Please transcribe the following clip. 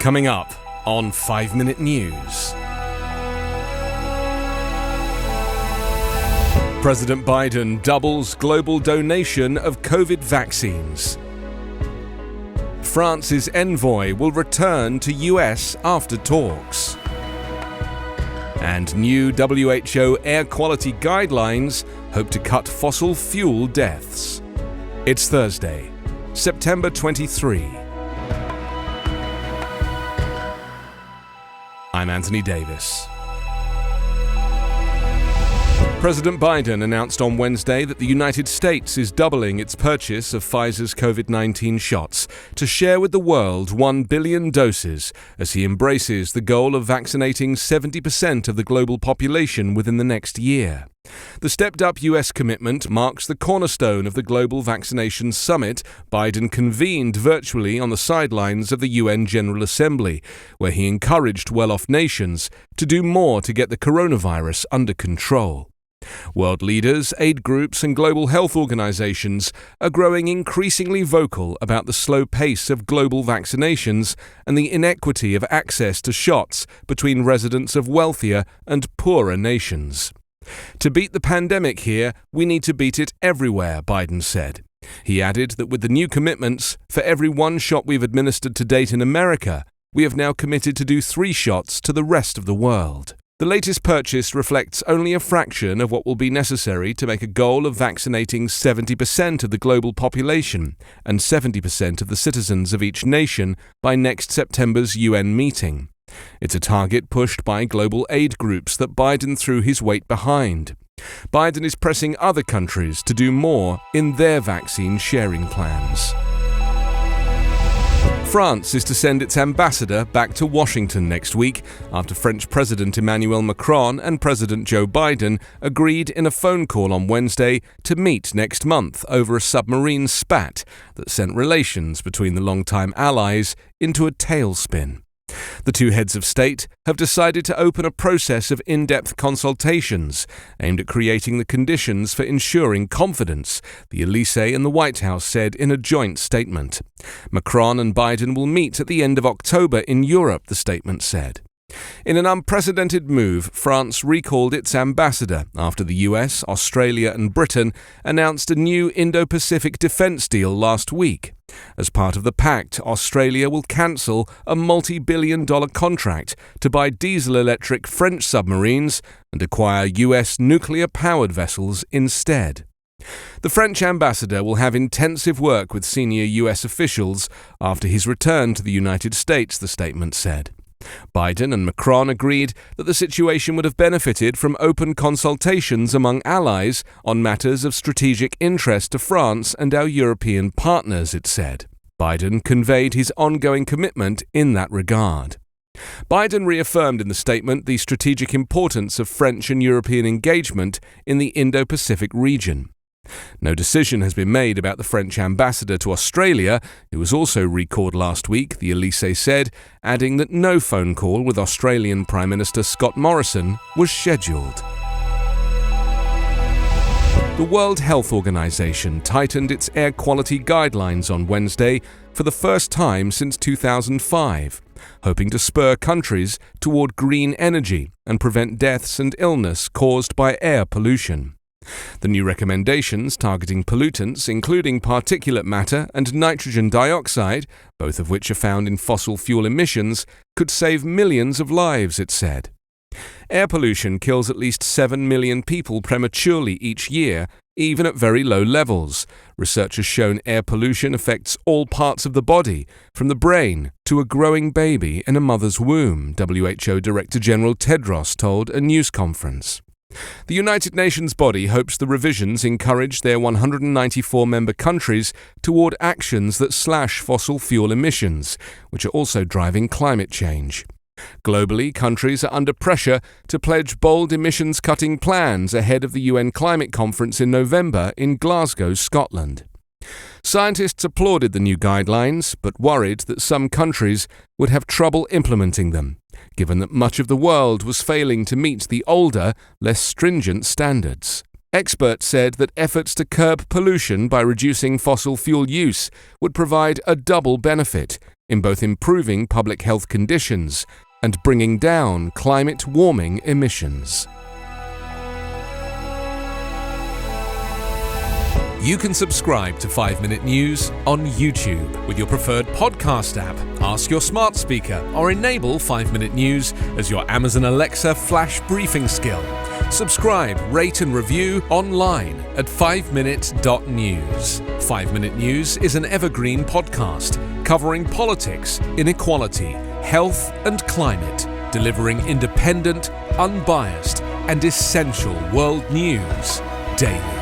Coming up on 5 Minute News. President Biden doubles global donation of COVID vaccines. France's envoy will return to US after talks. And new WHO air quality guidelines hope to cut fossil fuel deaths. It's Thursday, September 23. I'm Anthony Davis. President Biden announced on Wednesday that the United States is doubling its purchase of Pfizer's COVID-19 shots to share with the world 1 billion doses as he embraces the goal of vaccinating 70% of the global population within the next year. The stepped-up U.S. commitment marks the cornerstone of the Global Vaccination Summit Biden convened virtually on the sidelines of the UN General Assembly, where he encouraged well-off nations to do more to get the coronavirus under control. World leaders, aid groups and global health organizations are growing increasingly vocal about the slow pace of global vaccinations and the inequity of access to shots between residents of wealthier and poorer nations. To beat the pandemic here, we need to beat it everywhere, Biden said. He added that with the new commitments, for every 1 shot we've administered to date in America, we have now committed to do 3 shots to the rest of the world. The latest purchase reflects only a fraction of what will be necessary to make a goal of vaccinating 70% of the global population and 70% of the citizens of each nation by next September's UN meeting. It's a target pushed by global aid groups that Biden threw his weight behind. Biden is pressing other countries to do more in their vaccine sharing plans. France is to send its ambassador back to Washington next week after French President Emmanuel Macron and President Joe Biden agreed in a phone call on Wednesday to meet next month over a submarine spat that sent relations between the longtime allies into a tailspin. The two heads of state have decided to open a process of in-depth consultations aimed at creating the conditions for ensuring confidence, the Elysée and the White House said in a joint statement. Macron and Biden will meet at the end of October in Europe, the statement said. In an unprecedented move, France recalled its ambassador after the US, Australia and Britain announced a new Indo-Pacific defence deal last week. As part of the pact, Australia will cancel a multi-billion-dollar contract to buy diesel-electric French submarines and acquire US nuclear-powered vessels instead. The French ambassador will have intensive work with senior US officials after his return to the United States, the statement said. Biden and Macron agreed that the situation would have benefited from open consultations among allies on matters of strategic interest to France and our European partners, it said. Biden conveyed his ongoing commitment in that regard. Biden reaffirmed in the statement the strategic importance of French and European engagement in the Indo-Pacific region. No decision has been made about the French ambassador to Australia, who was also recalled last week, the Elysée said, adding that no phone call with Australian Prime Minister Scott Morrison was scheduled. The World Health Organization tightened its air quality guidelines on Wednesday for the first time since 2005, hoping to spur countries toward green energy and prevent deaths and illness caused by air pollution. The new recommendations targeting pollutants, including particulate matter and nitrogen dioxide, both of which are found in fossil fuel emissions, could save millions of lives, it said. Air pollution kills at least 7 million people prematurely each year, even at very low levels. Research has shown air pollution affects all parts of the body, from the brain to a growing baby in a mother's womb, WHO Director General Tedros told a news conference. The United Nations body hopes the revisions encourage their 194 member countries toward actions that slash fossil fuel emissions, which are also driving climate change. Globally, countries are under pressure to pledge bold emissions-cutting plans ahead of the UN Climate Conference in November in Glasgow, Scotland. Scientists applauded the new guidelines, but worried that some countries would have trouble implementing them, given that much of the world was failing to meet the older, less stringent standards. Experts said that efforts to curb pollution by reducing fossil fuel use would provide a double benefit, in both improving public health conditions and bringing down climate warming emissions. You can subscribe to 5 Minute News on YouTube with your preferred podcast app. Ask your smart speaker or enable 5 Minute News as your Amazon Alexa flash briefing skill. Subscribe, rate and review online at 5minute.news. 5 Minute News is an Evergreen podcast covering politics, inequality, health and climate, delivering independent, unbiased and essential world news daily.